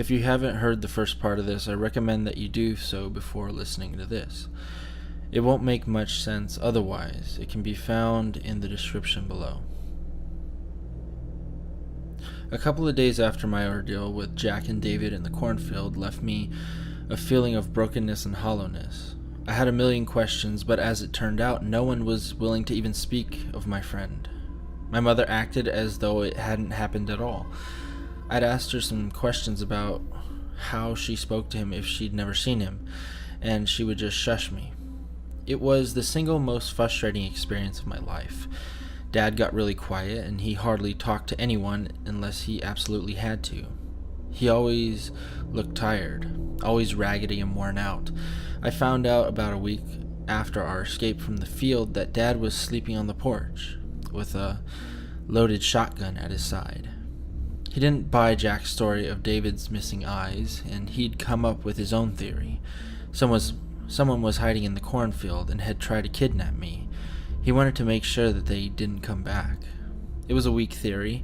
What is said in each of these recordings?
If you haven't heard the first part of this, I recommend that you do so before listening to this. It won't make much sense otherwise. It can be found in the description below. A couple of days after my ordeal with Jack and David in the cornfield left me a feeling of brokenness and hollowness. I had a million questions, but as it turned out, no one was willing to even speak of my friend. My mother acted as though it hadn't happened at all. I'd asked her some questions about how she spoke to him if she'd never seen him, and she would just shush me. It was the single most frustrating experience of my life. Dad got really quiet, and he hardly talked to anyone unless he absolutely had to. He always looked tired, always raggedy and worn out. I found out about a week after our escape from the field that Dad was sleeping on the porch with a loaded shotgun at his side. He didn't buy Jack's story of David's missing eyes, and he'd come up with his own theory. Someone was hiding in the cornfield and had tried to kidnap me. He wanted to make sure that they didn't come back. It was a weak theory,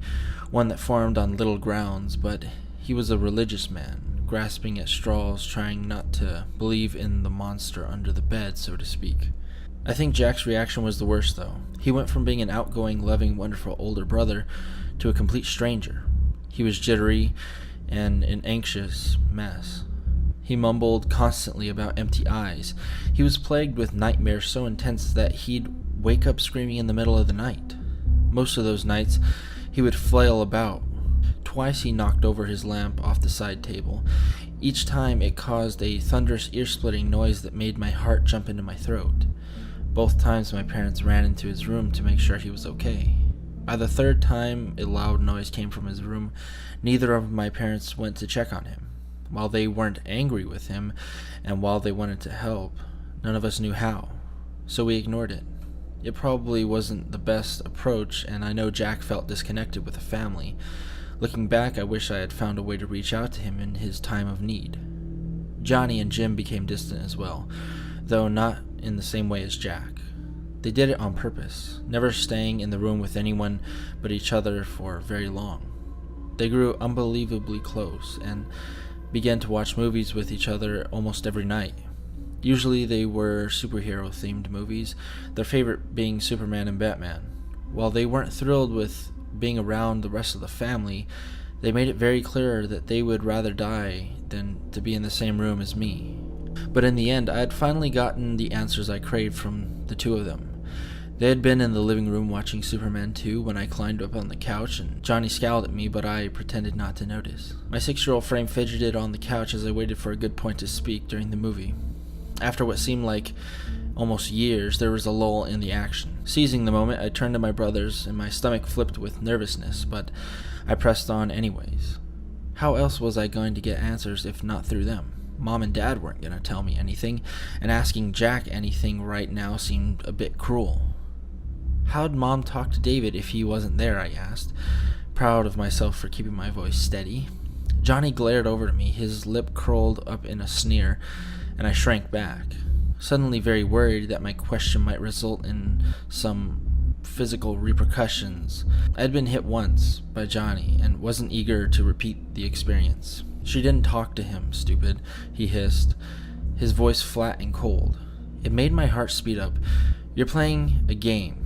one that formed on little grounds, but he was a religious man, grasping at straws, trying not to believe in the monster under the bed, so to speak. I think Jack's reaction was the worst, though. He went from being an outgoing, loving, wonderful older brother to a complete stranger. He was jittery and an anxious mess. He mumbled constantly about empty eyes. He was plagued with nightmares so intense that he'd wake up screaming in the middle of the night. Most of those nights, he would flail about. Twice he knocked over his lamp off the side table. Each time it caused a thunderous ear-splitting noise that made my heart jump into my throat. Both times my parents ran into his room to make sure he was okay. By the third time a loud noise came from his room, neither of my parents went to check on him. While they weren't angry with him, and while they wanted to help, none of us knew how, so we ignored it. It probably wasn't the best approach, and I know Jack felt disconnected with the family. Looking back, I wish I had found a way to reach out to him in his time of need. Johnny and Jim became distant as well, though not in the same way as Jack. They did it on purpose, never staying in the room with anyone but each other for very long. They grew unbelievably close and began to watch movies with each other almost every night. Usually they were superhero-themed movies, their favorite being Superman and Batman. While they weren't thrilled with being around the rest of the family, they made it very clear that they would rather die than to be in the same room as me. But in the end, I had finally gotten the answers I craved from the two of them. They had been in the living room watching Superman 2 when I climbed up on the couch, and Johnny scowled at me, but I pretended not to notice. My 6-year-old frame fidgeted on the couch as I waited for a good point to speak during the movie. After what seemed like almost years, there was a lull in the action. Seizing the moment, I turned to my brothers, and my stomach flipped with nervousness, but I pressed on anyways. How else was I going to get answers if not through them? Mom and Dad weren't going to tell me anything, and asking Jack anything right now seemed a bit cruel. How'd Mom talk to David if he wasn't there, I asked, proud of myself for keeping my voice steady. Johnny glared over at me, his lip curled up in a sneer, and I shrank back, suddenly very worried that my question might result in some physical repercussions. I had been hit once by Johnny and wasn't eager to repeat the experience. She didn't talk to him, stupid, he hissed, his voice flat and cold. It made my heart speed up. You're playing a game.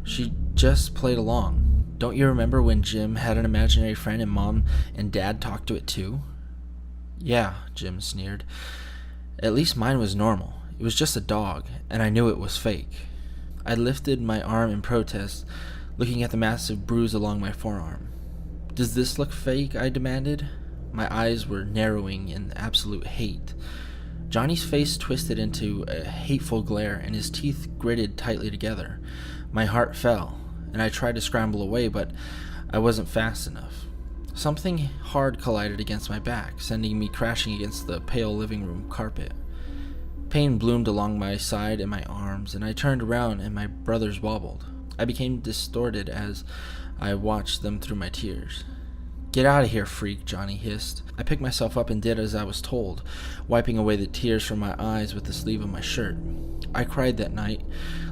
She just played along. Don't you remember when Jim had an imaginary friend and Mom and Dad talked to it too? Yeah, Jim sneered. At least mine was normal. It was just a dog, and I knew it was fake. I lifted my arm in protest, looking at the massive bruise along my forearm. Does this look fake? I demanded. My eyes were narrowing in absolute hate. Johnny's face twisted into a hateful glare, and his teeth gritted tightly together. My heart fell, and I tried to scramble away, but I wasn't fast enough. Something hard collided against my back, sending me crashing against the pale living room carpet. Pain bloomed along my side and my arms, and I turned around and my brothers wobbled. I became distorted as I watched them through my tears. Get out of here, freak, Johnny hissed. I picked myself up and did as I was told, wiping away the tears from my eyes with the sleeve of my shirt. I cried that night,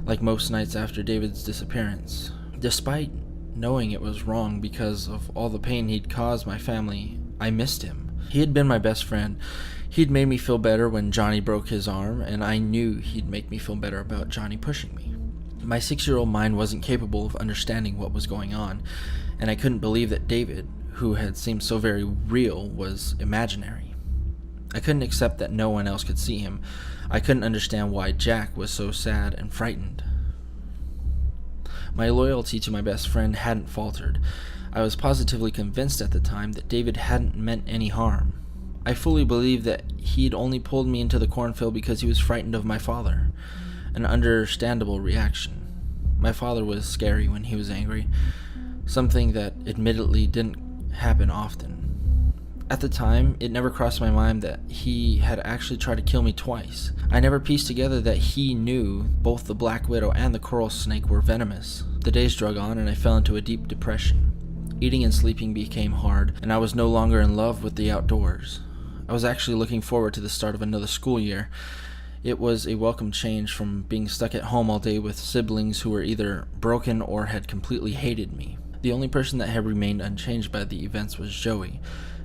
like most nights after David's disappearance. Despite knowing it was wrong because of all the pain he'd caused my family, I missed him. He had been my best friend. He'd made me feel better when Johnny broke his arm, and I knew he'd make me feel better about Johnny pushing me. My 6-year-old mind wasn't capable of understanding what was going on, and I couldn't believe that David, who had seemed so very real, was imaginary. I couldn't accept that no one else could see him. I couldn't understand why Jack was so sad and frightened. My loyalty to my best friend hadn't faltered. I was positively convinced at the time that David hadn't meant any harm. I fully believed that he'd only pulled me into the cornfield because he was frightened of my father. An understandable reaction. My father was scary when he was angry, something that admittedly didn't happen often. At the time, it never crossed my mind that he had actually tried to kill me twice. I never pieced together that he knew both the black widow and the coral snake were venomous. The days drug on and I fell into a deep depression. Eating and sleeping became hard, and I was no longer in love with the outdoors. I was actually looking forward to the start of another school year. It was a welcome change from being stuck at home all day with siblings who were either broken or had completely hated me. The only person that had remained unchanged by the events was Joey,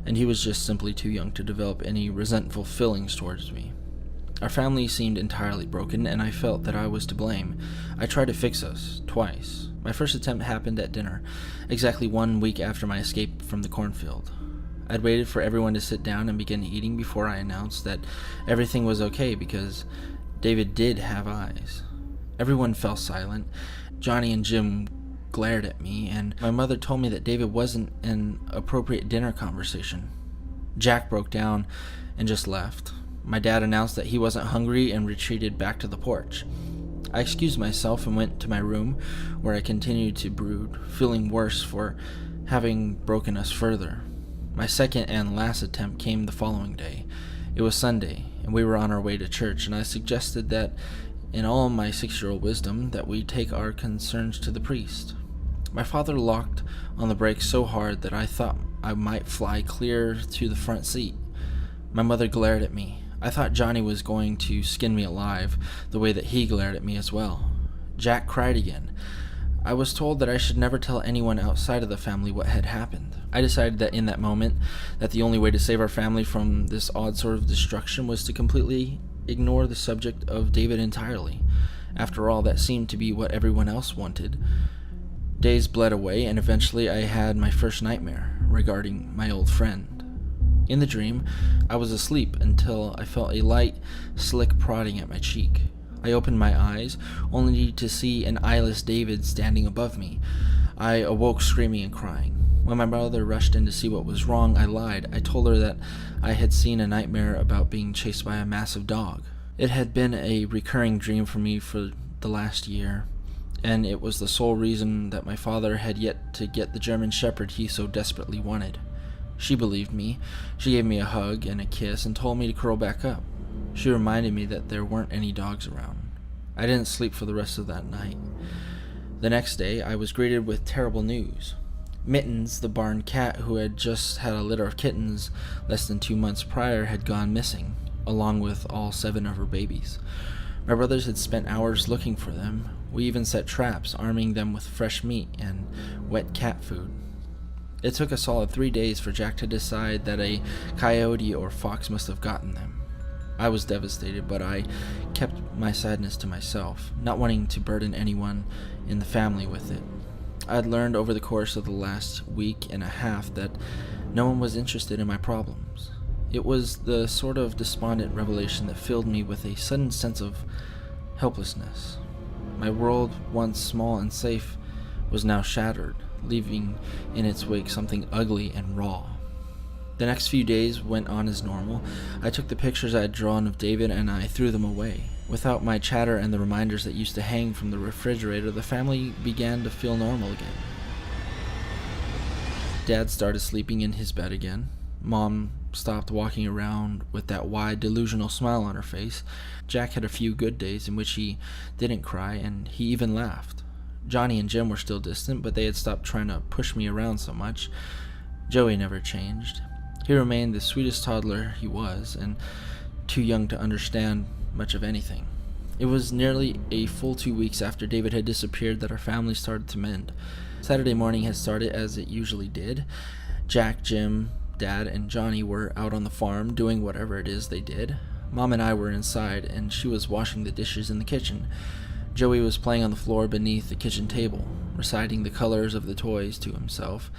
and he was just simply too young to develop any resentful feelings towards me. Our family seemed entirely broken, and I felt that I was to blame. I tried to fix us, twice. My first attempt happened at dinner, exactly 1 week after my escape from the cornfield. I'd waited for everyone to sit down and begin eating before I announced that everything was okay because David did have eyes. Everyone fell silent. Johnny and Jim glared at me, and my mother told me that David wasn't an appropriate dinner conversation. Jack broke down and just left. My dad announced that he wasn't hungry and retreated back to the porch. I excused myself and went to my room, where I continued to brood, feeling worse for having broken us further. My second and last attempt came the following day. It was Sunday, and we were on our way to church, and I suggested that, in all my 6-year-old wisdom, that we take our concerns to the priest. My father locked on the brakes so hard that I thought I might fly clear to the front seat. My mother glared at me. I thought Johnny was going to skin me alive, the way that he glared at me as well. Jack cried again. I was told that I should never tell anyone outside of the family what had happened. I decided that in that moment, that the only way to save our family from this odd sort of destruction was to completely ignore the subject of David entirely. After all, that seemed to be what everyone else wanted. Days bled away, and eventually I had my first nightmare regarding my old friend. In the dream, I was asleep until I felt a light, slick prodding at my cheek. I opened my eyes, only to see an eyeless David standing above me. I awoke screaming and crying. When my mother rushed in to see what was wrong, I lied. I told her that I had seen a nightmare about being chased by a massive dog. It had been a recurring dream for me for the last year, and it was the sole reason that my father had yet to get the German Shepherd he so desperately wanted. She believed me. She gave me a hug and a kiss and told me to curl back up. She reminded me that there weren't any dogs around. I didn't sleep for the rest of that night. The next day, I was greeted with terrible news. Mittens, the barn cat who had just had a litter of kittens less than 2 months prior, had gone missing, along with all 7 of her babies. My brothers had spent hours looking for them. We even set traps, arming them with fresh meat and wet cat food. It took a solid 3 days for Jack to decide that a coyote or fox must have gotten them. I was devastated, but I kept my sadness to myself, not wanting to burden anyone in the family with it. I had learned over the course of the last week and a half that no one was interested in my problems. It was the sort of despondent revelation that filled me with a sudden sense of helplessness. My world, once small and safe, was now shattered, leaving in its wake something ugly and raw. The next few days went on as normal. I took the pictures I had drawn of David and I threw them away. Without my chatter and the reminders that used to hang from the refrigerator, the family began to feel normal again. Dad started sleeping in his bed again. Mom stopped walking around with that wide, delusional smile on her face. Jack had a few good days in which he didn't cry, and he even laughed. Johnny and Jim were still distant, but they had stopped trying to push me around so much. Joey never changed. He remained the sweetest toddler he was, and too young to understand much of anything. It was nearly a full 2 weeks after David had disappeared that our family started to mend. Saturday morning had started as it usually did. Jack, Jim, Dad and Johnny were out on the farm doing whatever it is they did. Mom and I were inside, and she was washing the dishes in the kitchen. Joey was playing on the floor beneath the kitchen table, reciting the colors of the toys to himself.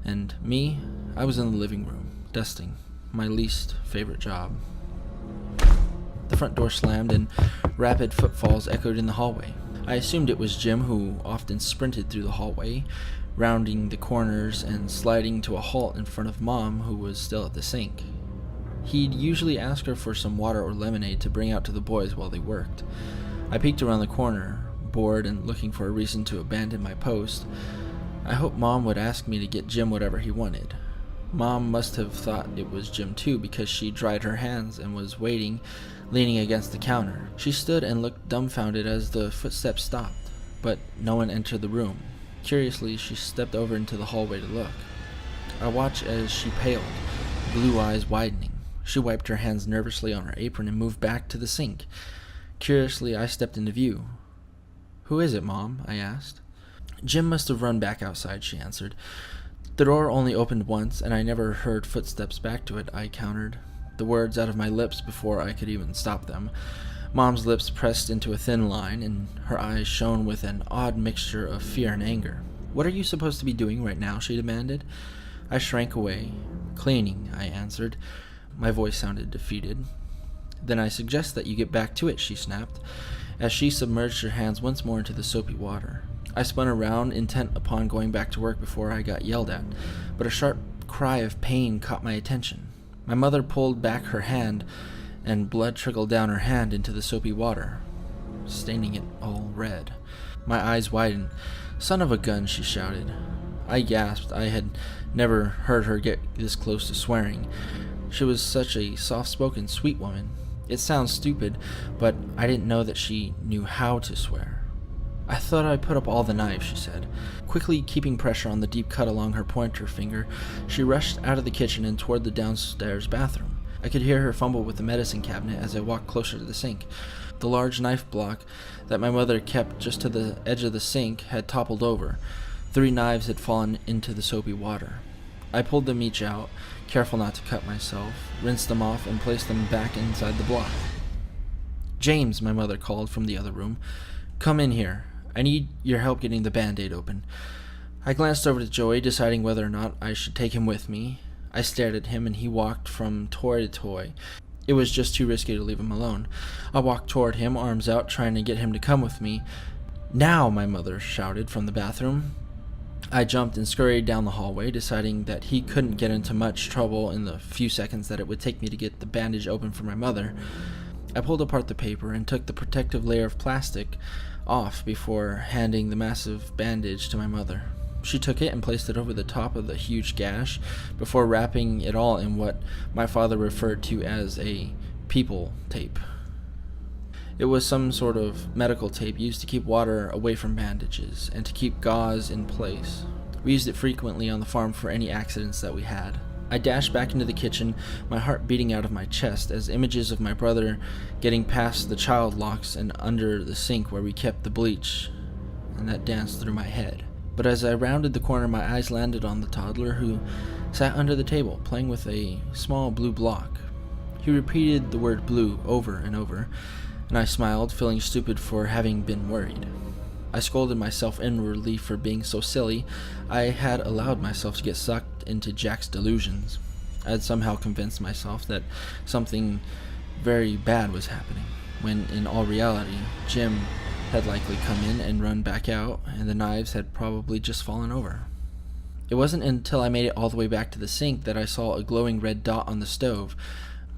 And me, I was in the living room, dusting, my least favorite job. The front door slammed, and rapid footfalls echoed in the hallway. I assumed it was Jim, who often sprinted through the hallway, rounding the corners and sliding to a halt in front of Mom, who was still at the sink. He'd usually ask her for some water or lemonade to bring out to the boys while they worked. I peeked around the corner, bored and looking for a reason to abandon my post. I hoped Mom would ask me to get Jim whatever he wanted. Mom must have thought it was Jim too, because she dried her hands and was waiting, leaning against the counter. She stood and looked dumbfounded as the footsteps stopped, but no one entered the room. Curiously, she stepped over into the hallway to look. I watched as she paled, blue eyes widening. She wiped her hands nervously on her apron and moved back to the sink. Curiously, I stepped into view. "Who is it, Mom?" I asked. "Jim must have run back outside," she answered. "The door only opened once, and I never heard footsteps back to it," I countered, the words out of my lips before I could even stop them. Mom's lips pressed into a thin line, and her eyes shone with an odd mixture of fear and anger. "What are you supposed to be doing right now?" she demanded. I shrank away. "Cleaning," I answered. My voice sounded defeated. "Then I suggest that you get back to it," she snapped, as she submerged her hands once more into the soapy water. I spun around, intent upon going back to work before I got yelled at, but a sharp cry of pain caught my attention. My mother pulled back her hand, and blood trickled down her hand into the soapy water, staining it all red. My eyes widened. "Son of a gun," she shouted. I gasped. I had never heard her get this close to swearing. She was such a soft-spoken, sweet woman. It sounds stupid, but I didn't know that she knew how to swear. "I thought I put up all the knives," she said. Quickly keeping pressure on the deep cut along her pointer finger, she rushed out of the kitchen and toward the downstairs bathroom. I could hear her fumble with the medicine cabinet as I walked closer to the sink. The large knife block that my mother kept just to the edge of the sink had toppled over. 3 knives had fallen into the soapy water. I pulled them each out, careful not to cut myself, rinsed them off, and placed them back inside the block. "James," my mother called from the other room. "Come in here. I need your help getting the Band-Aid open." I glanced over to Joey, deciding whether or not I should take him with me. I stared at him, and he walked from toy to toy. It was just too risky to leave him alone. I walked toward him, arms out, trying to get him to come with me. "Now!" my mother shouted from the bathroom. I jumped and scurried down the hallway, deciding that he couldn't get into much trouble in the few seconds that it would take me to get the bandage open for my mother. I pulled apart the paper and took the protective layer of plastic off before handing the massive bandage to my mother. She took it and placed it over the top of the huge gash before wrapping it all in what my father referred to as a people tape. It was some sort of medical tape used to keep water away from bandages and to keep gauze in place. We used it frequently on the farm for any accidents that we had. I dashed back into the kitchen, my heart beating out of my chest as images of my brother getting past the child locks and under the sink where we kept the bleach, and that danced through my head. But as I rounded the corner, my eyes landed on the toddler who sat under the table, playing with a small blue block. He repeated the word blue over and over, and I smiled, feeling stupid for having been worried. I scolded myself inwardly for being so silly. I had allowed myself to get sucked into Jack's delusions. I had somehow convinced myself that something very bad was happening, when in all reality, Jim had likely come in and run back out, and the knives had probably just fallen over. It wasn't until I made it all the way back to the sink that I saw a glowing red dot on the stove.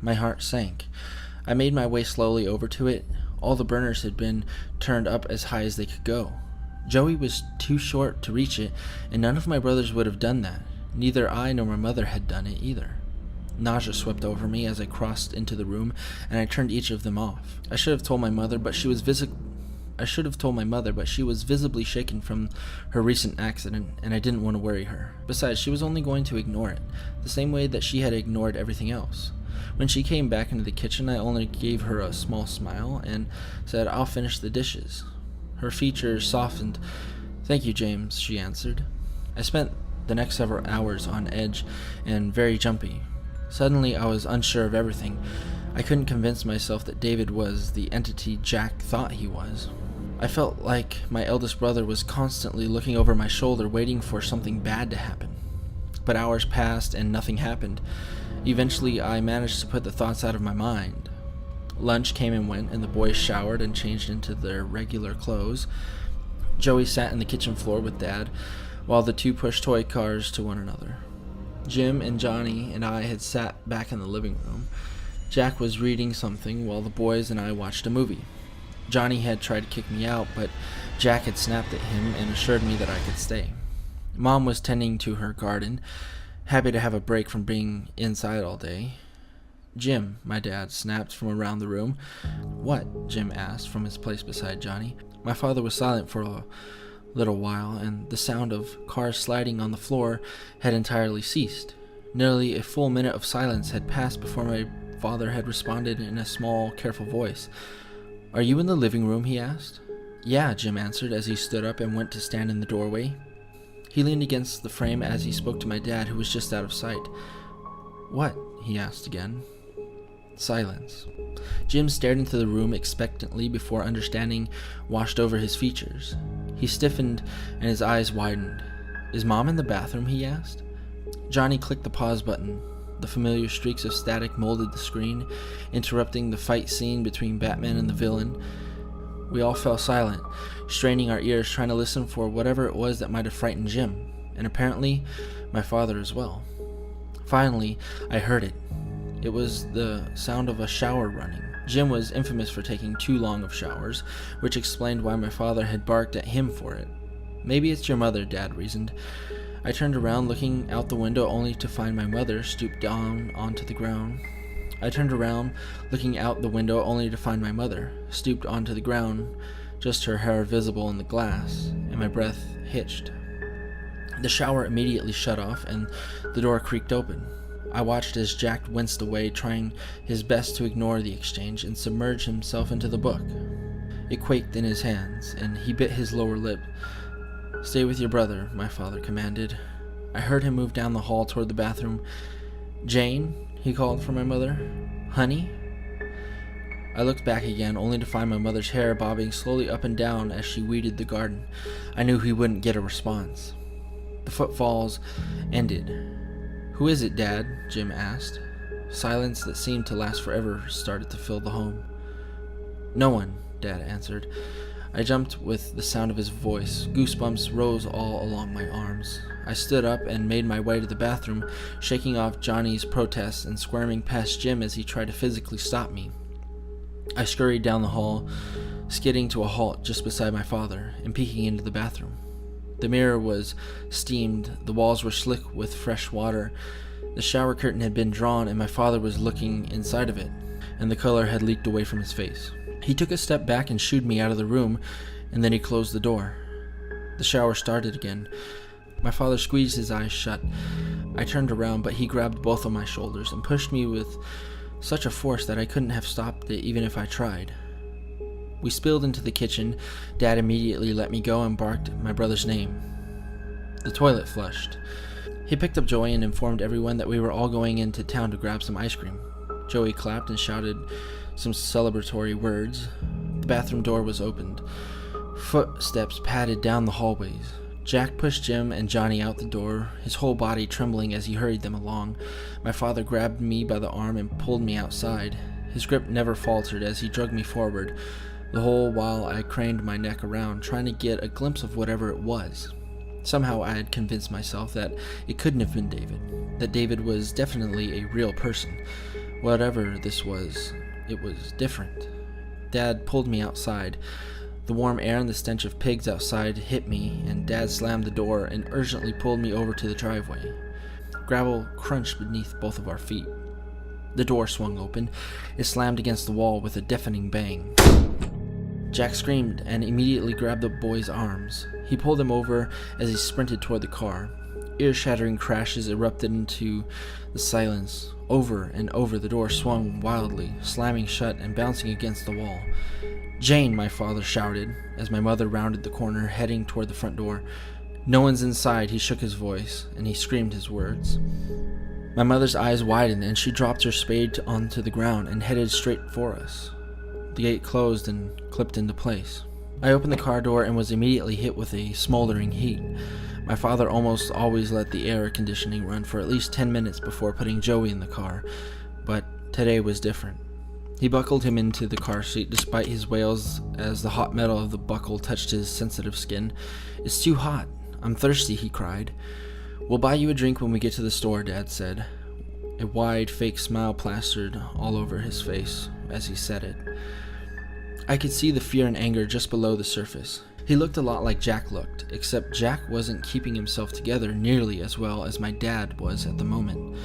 My heart sank. I made my way slowly over to it. All the burners had been turned up as high as they could go. Joey was too short to reach it, and none of my brothers would have done that. Neither I nor my mother had done it either. Nausea swept over me as I crossed into the room, and I turned each of them off. I should have told my mother, but she was visibly shaken from her recent accident, and I didn't want to worry her. Besides, she was only going to ignore it, the same way that she had ignored everything else. When she came back into the kitchen, I only gave her a small smile and said, "I'll finish the dishes." Her features softened. "Thank you, James," she answered. I spent the next several hours on edge and very jumpy. Suddenly, I was unsure of everything. I couldn't convince myself that David was the entity Jack thought he was. I felt like my eldest brother was constantly looking over my shoulder, waiting for something bad to happen. But hours passed and nothing happened. Eventually, I managed to put the thoughts out of my mind. Lunch came and went, and the boys showered and changed into their regular clothes. Joey sat in the kitchen floor with Dad, while the two pushed toy cars to one another. Jim and Johnny and I had sat back in the living room. Jack was reading something while the boys and I watched a movie. Johnny had tried to kick me out, but Jack had snapped at him and assured me that I could stay. Mom was tending to her garden, happy to have a break from being inside all day. "Jim," my dad snapped from around the room. "What?" Jim asked from his place beside Johnny. My father was silent for a little while, and the sound of cars sliding on the floor had entirely ceased. Nearly a full minute of silence had passed before my father had responded in a small, careful voice. "Are you in the living room?" he asked. "Yeah," Jim answered as he stood up and went to stand in the doorway. He leaned against the frame as he spoke to my dad, who was just out of sight. "What?" he asked again. Silence. Jim stared into the room expectantly before understanding washed over his features. He stiffened and his eyes widened. "Is Mom in the bathroom?" he asked. Johnny clicked the pause button. The familiar streaks of static molded the screen, interrupting the fight scene between Batman and the villain. We all fell silent, straining our ears, trying to listen for whatever it was that might have frightened Jim, and apparently my father as well. Finally, I heard it. It was the sound of a shower running. Jim was infamous for taking too long of showers, which explained why my father had barked at him for it. "Maybe it's your mother," Dad reasoned. I turned around, looking out the window, only to find my mother stooped down onto the ground. Just her hair visible in the glass, and my breath hitched. The shower immediately shut off, and the door creaked open. I watched as Jack winced away, trying his best to ignore the exchange and submerge himself into the book. It quaked in his hands, and he bit his lower lip. "Stay with your brother," my father commanded. I heard him move down the hall toward the bathroom. "Jane," he called for my mother. "Honey?" I looked back again, only to find my mother's hair bobbing slowly up and down as she weeded the garden. I knew he wouldn't get a response. The footfalls ended. "Who is it, Dad?" Jim asked. Silence that seemed to last forever started to fill the home. "No one," Dad answered. I jumped with the sound of his voice. Goosebumps rose all along my arms. I stood up and made my way to the bathroom, shaking off Johnny's protests and squirming past Jim as he tried to physically stop me. I scurried down the hall, skidding to a halt just beside my father and peeking into the bathroom. The mirror was steamed, the walls were slick with fresh water, the shower curtain had been drawn, and my father was looking inside of it, and the color had leaked away from his face. He took a step back and shooed me out of the room, and then he closed the door. The shower started again. My father squeezed his eyes shut. I turned around, but he grabbed both of my shoulders and pushed me with such a force that I couldn't have stopped it even if I tried. We spilled into the kitchen. Dad immediately let me go and barked my brother's name. The toilet flushed. He picked up Joey and informed everyone that we were all going into town to grab some ice cream. Joey clapped and shouted some celebratory words. The bathroom door was opened. Footsteps padded down the hallways. Jack pushed Jim and Johnny out the door, his whole body trembling as he hurried them along. My father grabbed me by the arm and pulled me outside. His grip never faltered as he dragged me forward, the whole while I craned my neck around, trying to get a glimpse of whatever it was. Somehow I had convinced myself that it couldn't have been David, that David was definitely a real person. Whatever this was, it was different. Dad pulled me outside. The warm air and the stench of pigs outside hit me, and Dad slammed the door and urgently pulled me over to the driveway. Gravel crunched beneath both of our feet. The door swung open. It slammed against the wall with a deafening bang. Jack screamed and immediately grabbed the boy's arms. He pulled him over as he sprinted toward the car. Ear-shattering crashes erupted into the silence. Over and over the door swung wildly, slamming shut and bouncing against the wall. "Jane!" my father shouted as my mother rounded the corner, heading toward the front door. "No one's inside," he shook his voice, and he screamed his words. My mother's eyes widened, and she dropped her spade onto the ground and headed straight for us. The gate closed and clipped into place. I opened the car door and was immediately hit with a smoldering heat. My father almost always let the air conditioning run for at least 10 minutes before putting Joey in the car, but today was different. He buckled him into the car seat despite his wails as the hot metal of the buckle touched his sensitive skin. "It's too hot. I'm thirsty," he cried. "We'll buy you a drink when we get to the store," Dad said. A wide, fake smile plastered all over his face as he said it. I could see the fear and anger just below the surface. He looked a lot like Jack looked, except Jack wasn't keeping himself together nearly as well as my dad was at the moment.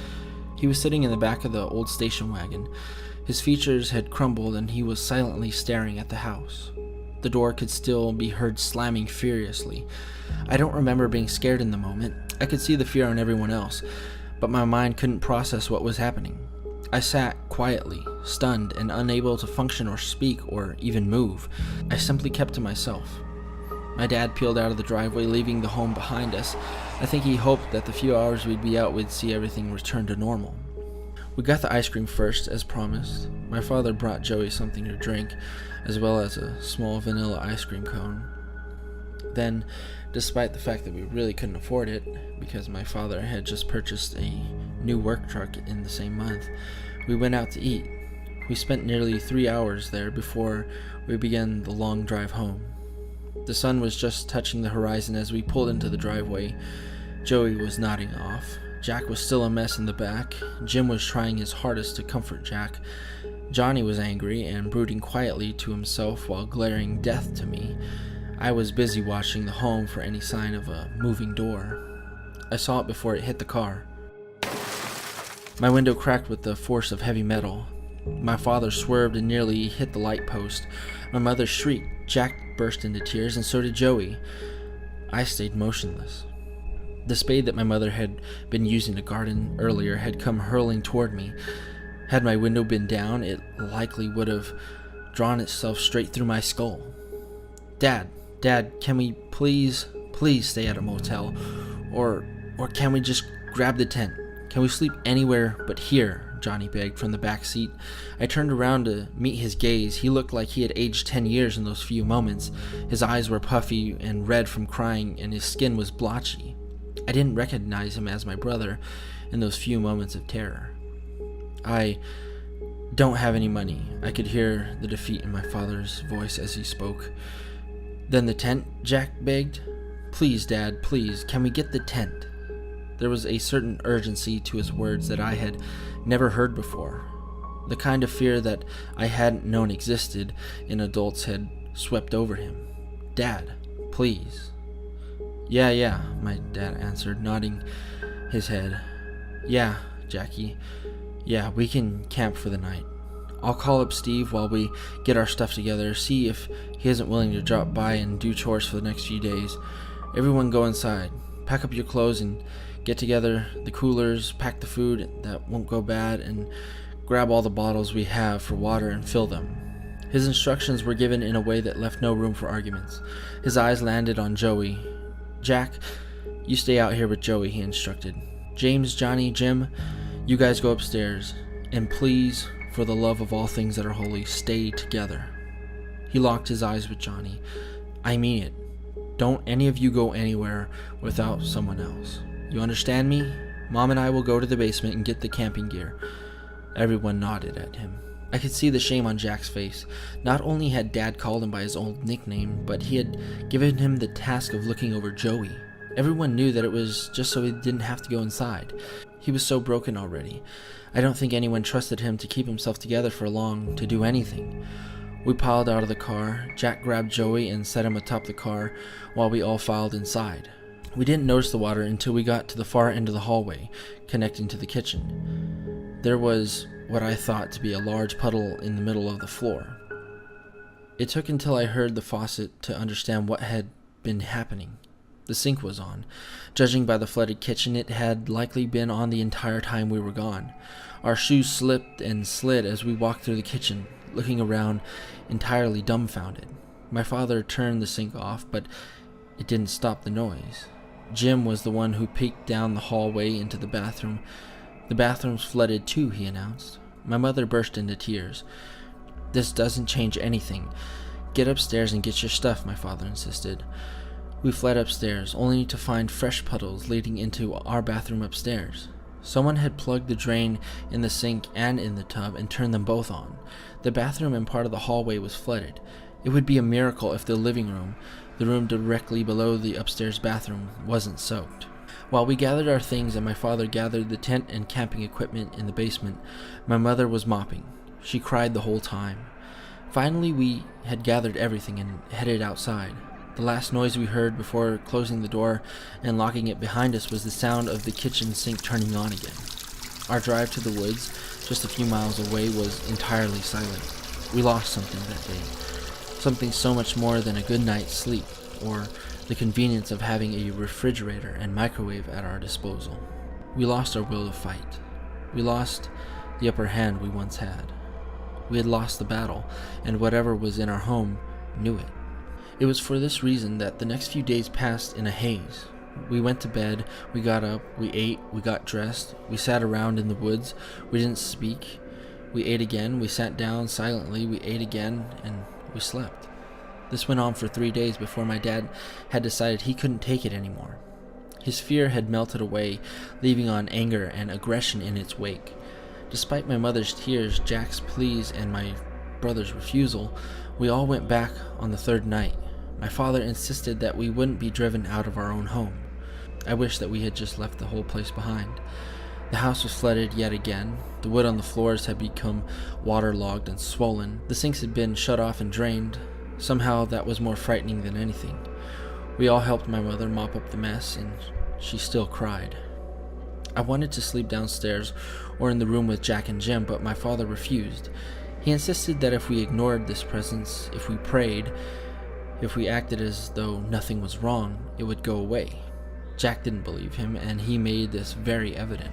He was sitting in the back of the old station wagon. His features had crumbled and he was silently staring at the house. The door could still be heard slamming furiously. I don't remember being scared in the moment. I could see the fear on everyone else, but my mind couldn't process what was happening. I sat quietly, stunned and unable to function or speak or even move. I simply kept to myself. My dad peeled out of the driveway, leaving the home behind us. I think he hoped that the few hours we'd be out would see everything return to normal. We got the ice cream first, as promised. My father brought Joey something to drink, as well as a small vanilla ice cream cone. Then, despite the fact that we really couldn't afford it, because my father had just purchased a new work truck in the same month, we went out to eat. We spent nearly 3 hours there before we began the long drive home. The sun was just touching the horizon as we pulled into the driveway. Joey was nodding off. Jack was still a mess in the back. Jim was trying his hardest to comfort Jack. Johnny was angry and brooding quietly to himself while glaring death to me. I was busy watching the home for any sign of a moving door. I saw it before it hit the car. My window cracked with the force of heavy metal. My father swerved and nearly hit the light post. My mother shrieked. Jack burst into tears, and so did Joey. I stayed motionless. The spade that my mother had been using to garden earlier had come hurling toward me. Had my window been down, it likely would have drawn itself straight through my skull. Dad, can we please stay at a motel? Or can we just grab the tent? Can we sleep anywhere but here? Johnny begged from the back seat. I turned around to meet his gaze. He looked like he had aged 10 years in those few moments. His eyes were puffy and red from crying, and his skin was blotchy. I didn't recognize him as my brother in those few moments of terror. "I don't have any money." I could hear the defeat in my father's voice as he spoke. "Then the tent?" Jack begged. "Please, Dad, please, can we get the tent?" There was a certain urgency to his words that I had never heard before. The kind of fear that I hadn't known existed in adults had swept over him. "Dad, please." Yeah, my dad answered, nodding his head. "Yeah, Jackie. Yeah, we can camp for the night. I'll call up Steve while we get our stuff together, see if he isn't willing to drop by and do chores for the next few days. Everyone go inside. Pack up your clothes and get together the coolers, pack the food that won't go bad, and grab all the bottles we have for water and fill them." His instructions were given in a way that left no room for arguments. His eyes landed on Joey. "Jack, you stay out here with Joey," he instructed. "James, Johnny, Jim, you guys go upstairs. And please, for the love of all things that are holy, stay together." He locked his eyes with Johnny. "I mean it. Don't any of you go anywhere without someone else. You understand me? Mom and I will go to the basement and get the camping gear." Everyone nodded at him. I could see the shame on Jack's face. Not only had Dad called him by his old nickname, but he had given him the task of looking over Joey. Everyone knew that it was just so he didn't have to go inside. He was so broken already. I don't think anyone trusted him to keep himself together for long, to do anything. We piled out of the car. Jack grabbed Joey and set him atop the car while we all filed inside. We didn't notice the water until we got to the far end of the hallway, connecting to the kitchen. There was what I thought to be a large puddle in the middle of the floor. It took until I heard the faucet to understand what had been happening. The sink was on. Judging by the flooded kitchen, it had likely been on the entire time we were gone. Our shoes slipped and slid as we walked through the kitchen, looking around entirely dumbfounded. My father turned the sink off, but it didn't stop the noise. Jim was the one who peeked down the hallway into the bathroom. "The bathroom's flooded too," he announced. My mother burst into tears. "This doesn't change anything. Get upstairs and get your stuff," my father insisted. We fled upstairs, only to find fresh puddles leading into our bathroom upstairs. Someone had plugged the drain in the sink and in the tub and turned them both on. The bathroom and part of the hallway was flooded. It would be a miracle if the living room, the room directly below the upstairs bathroom, wasn't soaked. While we gathered our things and my father gathered the tent and camping equipment in the basement, my mother was mopping. She cried the whole time. Finally, we had gathered everything and headed outside. The last noise we heard before closing the door and locking it behind us was the sound of the kitchen sink turning on again. Our drive to the woods, just a few miles away, was entirely silent. We lost something that day. Something so much more than a good night's sleep, or the convenience of having a refrigerator and microwave at our disposal. We lost our will to fight. We lost the upper hand we once had. We had lost the battle, and whatever was in our home knew it. It was for this reason that the next few days passed in a haze. We went to bed, we got up, we ate, we got dressed, we sat around in the woods, we didn't speak. We ate again, we sat down silently, we ate again, and we slept. This went on for 3 days before my dad had decided he couldn't take it anymore. His fear had melted away, leaving on anger and aggression in its wake. Despite my mother's tears, Jack's pleas, and my brother's refusal, we all went back on the third night. My father insisted that we wouldn't be driven out of our own home. I wish that we had just left the whole place behind. The house was flooded yet again. The wood on the floors had become waterlogged and swollen. The sinks had been shut off and drained. Somehow that was more frightening than anything. We all helped my mother mop up the mess, and she still cried. I wanted to sleep downstairs or in the room with Jack and Jim, but my father refused. He insisted that if we ignored this presence, if we prayed, if we acted as though nothing was wrong, it would go away. Jack didn't believe him, and he made this very evident.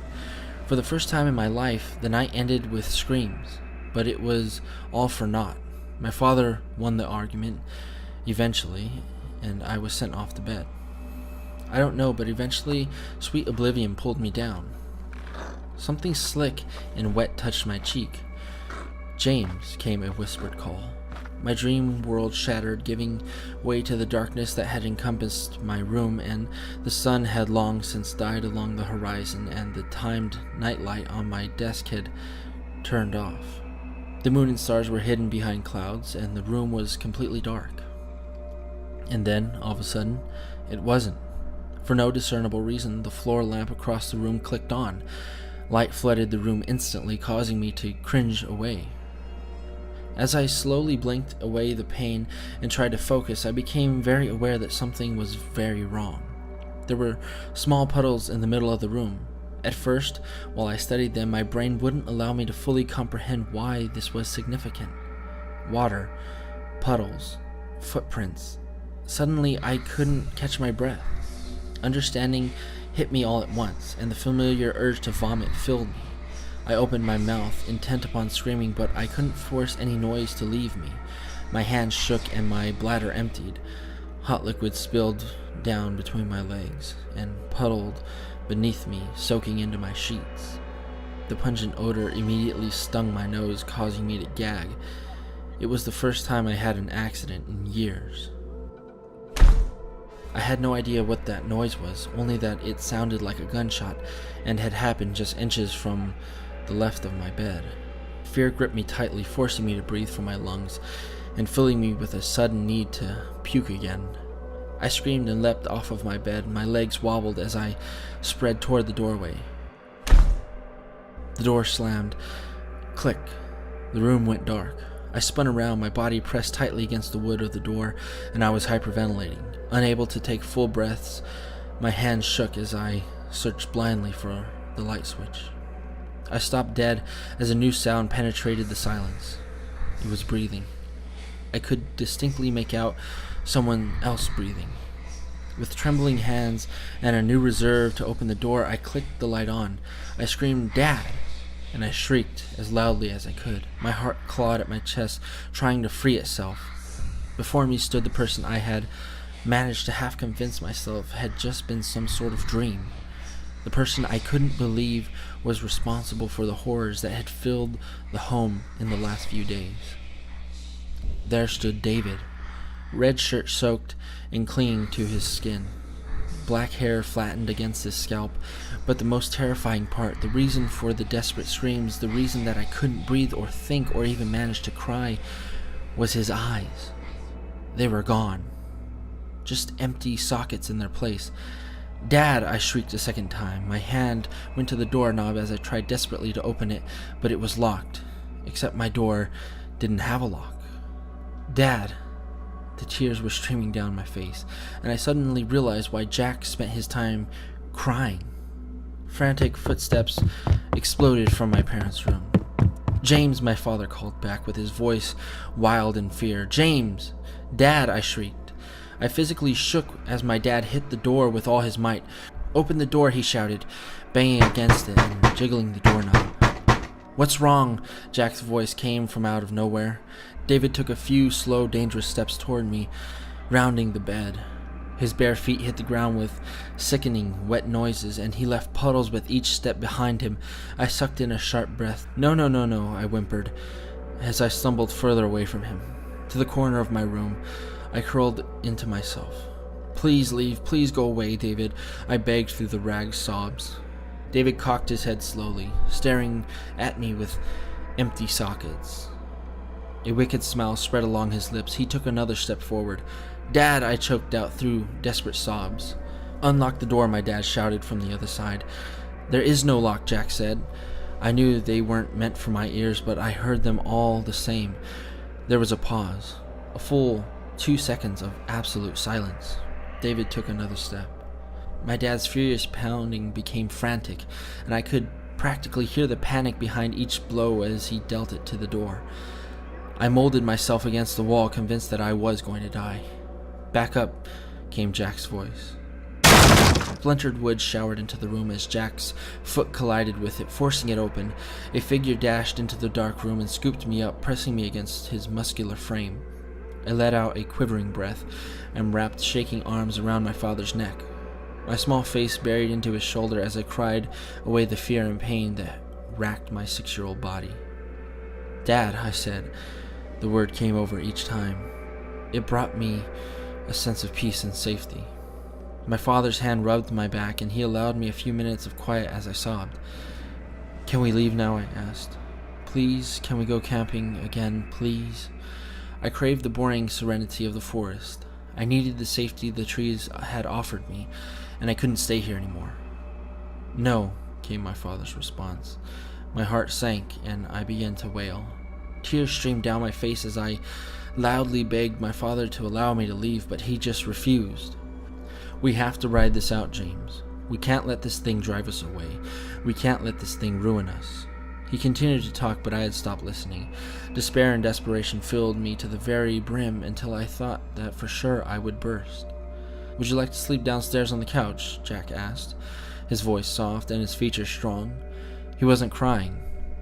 For the first time in my life, the night ended with screams, but it was all for naught. My father won the argument, eventually, and I was sent off to bed. I don't know, but eventually, sweet oblivion pulled me down. Something slick and wet touched my cheek. "James," came a whispered call. My dream world shattered, giving way to the darkness that had encompassed my room, and the sun had long since died along the horizon, and the timed nightlight on my desk had turned off. The moon and stars were hidden behind clouds, and the room was completely dark. And then, all of a sudden, it wasn't. For no discernible reason, the floor lamp across the room clicked on. Light flooded the room instantly, causing me to cringe away. As I slowly blinked away the pain and tried to focus, I became very aware that something was very wrong. There were small puddles in the middle of the room. At first, while I studied them, my brain wouldn't allow me to fully comprehend why this was significant. Water, puddles, footprints. Suddenly, I couldn't catch my breath. Understanding hit me all at once, and the familiar urge to vomit filled me. I opened my mouth, intent upon screaming, but I couldn't force any noise to leave me. My hands shook and my bladder emptied. Hot liquid spilled down between my legs and puddled beneath me, soaking into my sheets. The pungent odor immediately stung my nose, causing me to gag. It was the first time I had an accident in years. I had no idea what that noise was, only that it sounded like a gunshot and had happened just inches from the left of my bed. Fear gripped me tightly, forcing me to breathe from my lungs and filling me with a sudden need to puke again. I screamed and leapt off of my bed. My legs wobbled as I spread toward the doorway. The door slammed. Click. The room went dark. I spun around, my body pressed tightly against the wood of the door, and I was hyperventilating. Unable to take full breaths, my hands shook as I searched blindly for the light switch. I stopped dead as a new sound penetrated the silence. It was breathing. I could distinctly make out someone else breathing. With trembling hands and a new reserve to open the door, I clicked the light on. I screamed, "Dad!" and I shrieked as loudly as I could. My heart clawed at my chest, trying to free itself. Before me stood the person I had managed to half convince myself had just been some sort of dream. The person I couldn't believe was responsible for the horrors that had filled the home in the last few days. There stood David, red shirt soaked and clinging to his skin, black hair flattened against his scalp. But the most terrifying part, the reason for the desperate screams, the reason that I couldn't breathe or think or even manage to cry, was his eyes. They were gone. Just empty sockets in their place. "Dad!" I shrieked a second time. My hand went to the doorknob as I tried desperately to open it, but it was locked, except my door didn't have a lock. "Dad!" The tears were streaming down my face, and I suddenly realized why Jack spent his time crying. Frantic footsteps exploded from my parents' room. "James!" my father called back with his voice wild in fear. "James!" "Dad!" I shrieked. I physically shook as my dad hit the door with all his might. "Open the door," he shouted, banging against it and jiggling the doorknob. "What's wrong?" Jack's voice came from out of nowhere. David took a few slow, dangerous steps toward me, rounding the bed. His bare feet hit the ground with sickening, wet noises, and he left puddles with each step behind him. I sucked in a sharp breath. No, I whimpered, as I stumbled further away from him, to the corner of my room. I curled into myself. "Please leave, please go away, David," I begged through the ragged sobs. David cocked his head slowly, staring at me with empty sockets. A wicked smile spread along his lips. He took another step forward. "Dad!" I choked out through desperate sobs. "Unlock the door," my dad shouted from the other side. "There is no lock," Jack said. I knew they weren't meant for my ears, but I heard them all the same. There was a pause, a full 2 seconds of absolute silence. David took another step. My dad's furious pounding became frantic, and I could practically hear the panic behind each blow as he dealt it to the door. I molded myself against the wall, convinced that I was going to die. "Back up," came Jack's voice. Splintered wood showered into the room as Jack's foot collided with it, forcing it open. A figure dashed into the dark room and scooped me up, pressing me against his muscular frame. I let out a quivering breath and wrapped shaking arms around my father's neck. My small face buried into his shoulder as I cried away the fear and pain that racked my 6-year-old body. "Dad," I said. The word came over each time. It brought me a sense of peace and safety. My father's hand rubbed my back, and he allowed me a few minutes of quiet as I sobbed. "Can we leave now?" I asked. "Please, can we go camping again, please?" I craved the boring serenity of the forest. I needed the safety the trees had offered me, and I couldn't stay here anymore. "No," came my father's response. My heart sank, and I began to wail. Tears streamed down my face as I loudly begged my father to allow me to leave, but he just refused. "We have to ride this out, James. We can't let this thing drive us away. We can't let this thing ruin us." He continued to talk, but I had stopped listening. Despair and desperation filled me to the very brim until I thought that for sure I would burst. "Would you like to sleep downstairs on the couch?" Jack asked, his voice soft and his features strong. He wasn't crying.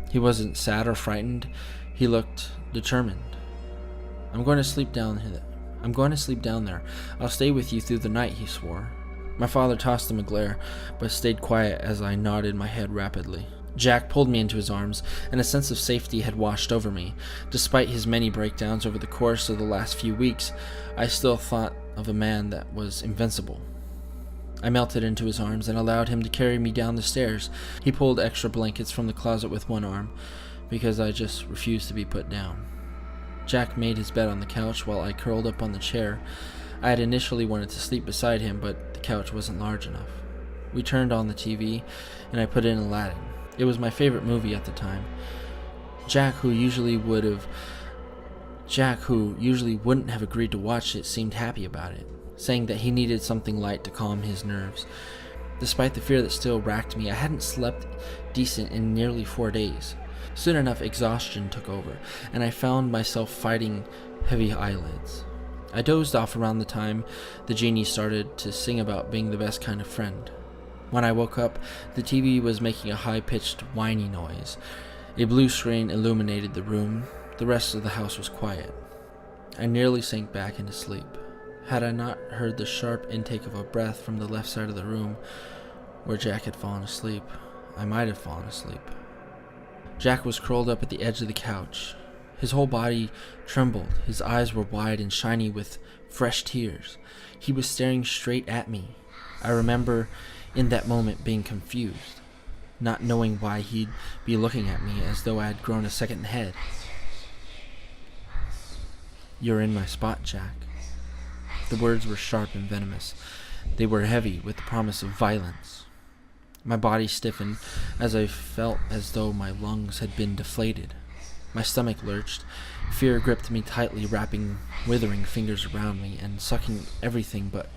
He wasn't sad or frightened. He looked determined. I'm going to sleep down there. I'll stay with you through the night," he swore. My father tossed him a glare, but stayed quiet as I nodded my head rapidly. Jack pulled me into his arms, and a sense of safety had washed over me. Despite his many breakdowns over the course of the last few weeks, I still thought of a man that was invincible. I melted into his arms and allowed him to carry me down the stairs. He pulled extra blankets from the closet with one arm, because I just refused to be put down. Jack made his bed on the couch while I curled up on the chair. I had initially wanted to sleep beside him, but the couch wasn't large enough. We turned on the TV, and I put in Aladdin. It was my favorite movie at the time. Jack, who usually wouldn't have agreed to watch it, seemed happy about it, saying that he needed something light to calm his nerves. Despite the fear that still racked me, I hadn't slept decent in nearly 4 days. Soon enough, exhaustion took over, and I found myself fighting heavy eyelids. I dozed off around the time the genie started to sing about being the best kind of friend. When I woke up, the TV was making a high-pitched, whiny noise. A blue screen illuminated the room. The rest of the house was quiet. I nearly sank back into sleep. Had I not heard the sharp intake of a breath from the left side of the room where Jack had fallen asleep, I might have fallen asleep. Jack was curled up at the edge of the couch. His whole body trembled. His eyes were wide and shiny with fresh tears. He was staring straight at me. I remember in that moment being confused, not knowing why he'd be looking at me as though I had grown a second head. "You're in my spot, Jack." The words were sharp and venomous. They were heavy with the promise of violence. My body stiffened as I felt as though my lungs had been deflated. My stomach lurched. Fear gripped me tightly, wrapping withering fingers around me and sucking everything but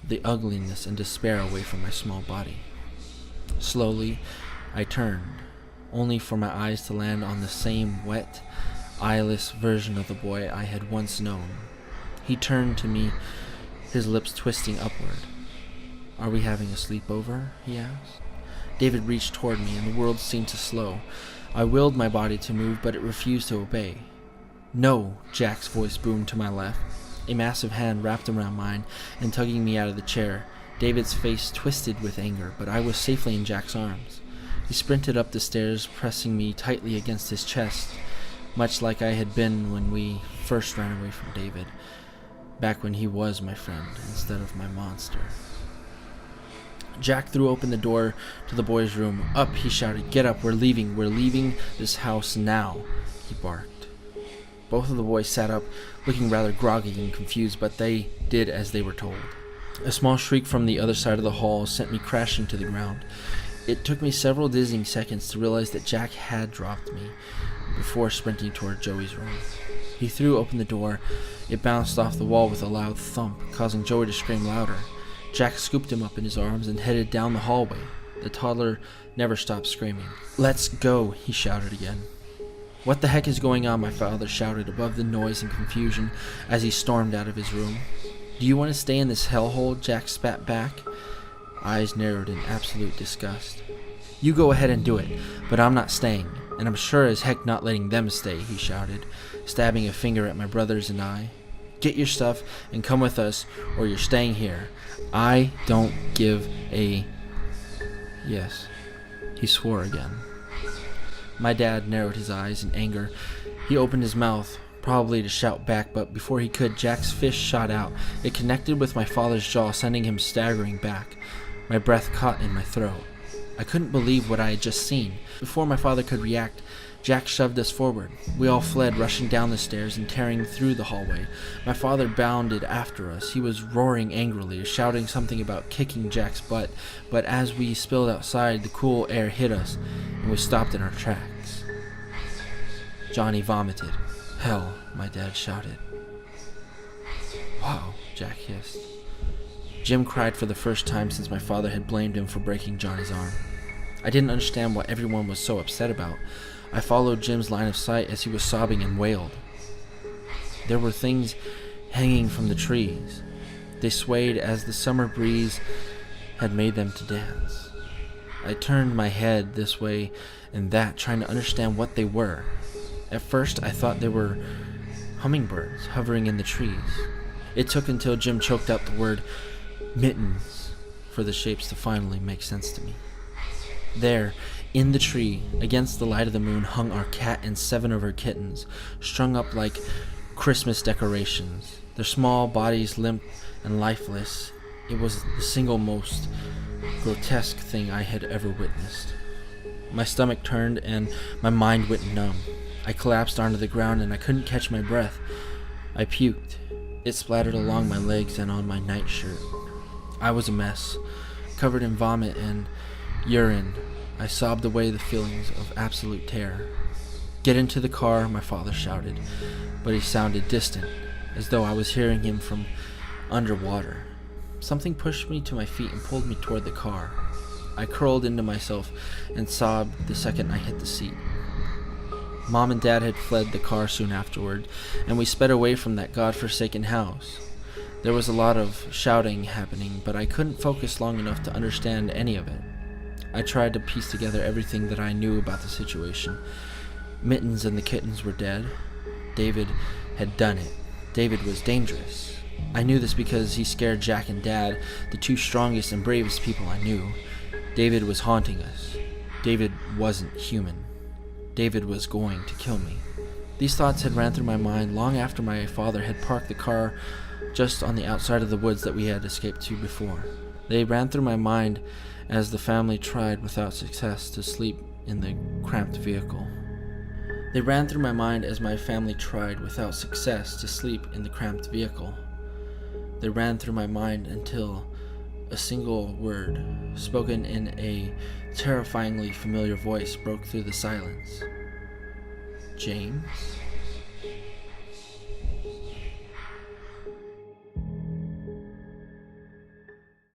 the ugliness and despair away from my small body. Slowly, I turned, only for my eyes to land on the same wet, eyeless version of the boy I had once known. He turned to me, his lips twisting upward. "Are we having a sleepover?" he asked. David reached toward me, and the world seemed to slow. I willed my body to move, but it refused to obey. "No!" Jack's voice boomed to my left. A massive hand wrapped around mine and tugging me out of the chair. David's face twisted with anger, but I was safely in Jack's arms. He sprinted up the stairs, pressing me tightly against his chest, much like I had been when we first ran away from David, back when he was my friend instead of my monster. Jack threw open the door to the boys' room. "Up," he shouted. "Get up, we're leaving this house now," he barked. Both of the boys sat up, looking rather groggy and confused, but they did as they were told. A small shriek from the other side of the hall sent me crashing to the ground. It took me several dizzying seconds to realize that Jack had dropped me before sprinting toward Joey's room. He threw open the door. It bounced off the wall with a loud thump, causing Joey to scream louder. Jack scooped him up in his arms and headed down the hallway. The toddler never stopped screaming. "Let's go," he shouted again. "What the heck is going on?" my father shouted above the noise and confusion as he stormed out of his room. "Do you want to stay in this hellhole?" Jack spat back, eyes narrowed in absolute disgust. "You go ahead and do it, but I'm not staying, and I'm sure as heck not letting them stay," he shouted, stabbing a finger at my brothers and I. "Get your stuff and come with us, or you're staying here. I don't give a..." Yes, he swore again. My dad narrowed his eyes in anger. He opened his mouth, probably to shout back, but before he could, Jack's fist shot out. It connected with my father's jaw, sending him staggering back. My breath caught in my throat. I couldn't believe what I had just seen. Before my father could react, Jack shoved us forward. We all fled, rushing down the stairs and tearing through the hallway. My father bounded after us. He was roaring angrily, shouting something about kicking Jack's butt, but as we spilled outside, the cool air hit us, and we stopped in our tracks. Johnny vomited. "Hell," my dad shouted. "Wow," Jack hissed. Jim cried for the first time since my father had blamed him for breaking Johnny's arm. I didn't understand what everyone was so upset about. I followed Jim's line of sight as he was sobbing and wailed. There were things hanging from the trees. They swayed as the summer breeze had made them to dance. I turned my head this way and that, trying to understand what they were. At first, I thought they were hummingbirds hovering in the trees. It took until Jim choked out the word mittens for the shapes to finally make sense to me. There, in the tree, against the light of the moon, hung our cat and 7 of her kittens, strung up like Christmas decorations, their small bodies limp and lifeless. It was the single most grotesque thing I had ever witnessed. My stomach turned and my mind went numb. I collapsed onto the ground and I couldn't catch my breath. I puked. It splattered along my legs and on my nightshirt. I was a mess, covered in vomit and urine. I sobbed away the feelings of absolute terror. "Get into the car," my father shouted, but he sounded distant, as though I was hearing him from underwater. Something pushed me to my feet and pulled me toward the car. I curled into myself and sobbed the second I hit the seat. Mom and Dad had fled the car soon afterward, and we sped away from that godforsaken house. There was a lot of shouting happening, but I couldn't focus long enough to understand any of it. I tried to piece together everything that I knew about the situation. Mittens and the kittens were dead. David had done it. David was dangerous. I knew this because he scared Jack and Dad, the two strongest and bravest people I knew. David was haunting us. David wasn't human. David was going to kill me. These thoughts had ran through my mind long after my father had parked the car just on the outside of the woods that we had escaped to before. They ran through my mind as the family tried without success to sleep in the cramped vehicle. They ran through my mind as my family tried without success to sleep in the cramped vehicle. They ran through my mind until a single word, spoken in a terrifyingly familiar voice, broke through the silence. James?